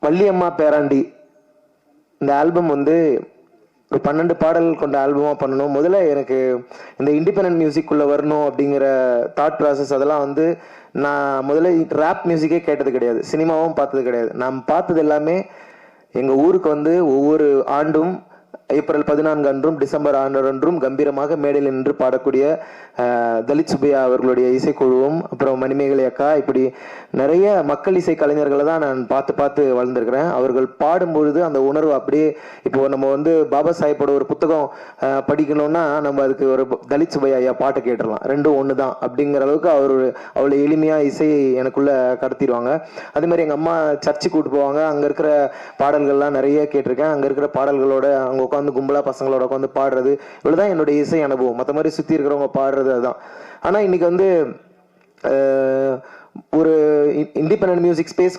வள்ளியம்மா பேராண்டி இந்த ஆல்பம் வந்து ஒரு 12 பாடல்கள் கொண்ட ஆல்பமா பண்ணணும். முதல்ல எனக்கு இந்த இண்டிபெண்டன்ட் மியூசிக்குள்ள வரணும் அப்படிங்கிற தாட் ப்ராசஸ் அதெல்லாம் வந்து நான் முதல்ல ரேப் மியூசிக்கே கேட்டது கிடையாது, சினிமாவும் பார்த்தது கிடையாது. நான் பார்த்தது எல்லாமே எங்க ஊருக்கு வந்து ஒவ்வொரு ஆண்டும் ஏப்ரல் 14 அன்றும் டிசம்பர் 6 அன்றும் கம்பீரமாக மேடையில் நின்று பாடக்கூடிய தலித் சுப்பையா அவர்களுடைய இசைக்குழுவும் அப்புறம் மணிமேகலை அக்கா, இப்படி நிறைய மக்கள் இசை கலைஞர்களை தான் நான் பார்த்து பார்த்து வளர்ந்துருக்கிறேன். அவர்கள் பாடும்பொழுது அந்த உணர்வு அப்படியே, இப்போ நம்ம வந்து பாபா சாஹிப்போட ஒரு புத்தகம் படிக்கணும்னா நம்ம அதுக்கு ஒரு தலித் சுப்பையா ஐயா பாட்டை கேட்டுடலாம், ரெண்டும் ஒன்று தான் அப்படிங்கிற அளவுக்கு அவர் அவ்வளோ எளிமையாக இசை எனக்குள்ள கடத்திடுவாங்க. அதே மாதிரி எங்கள் அம்மா சர்ச்சுக்கு கூட்டு போவாங்க, அங்கே இருக்கிற பாடல்கள்லாம் நிறைய கேட்டிருக்கேன். அங்கே இருக்கிற பாடல்களோட அங்கே உட்காந்து கும்பலா பசங்களோட உட்காந்து பாடுறது, இவ்வளவுதான் என்னுடைய இசை அனுபவம். மற்ற மாதிரி சுத்தி இருக்கிறவங்க பாடுறது அதுதான். ஆனா இன்னைக்கு வந்து ஒரு இண்டிபெண்டன்ட் மியூசிக் ஸ்பேஸ்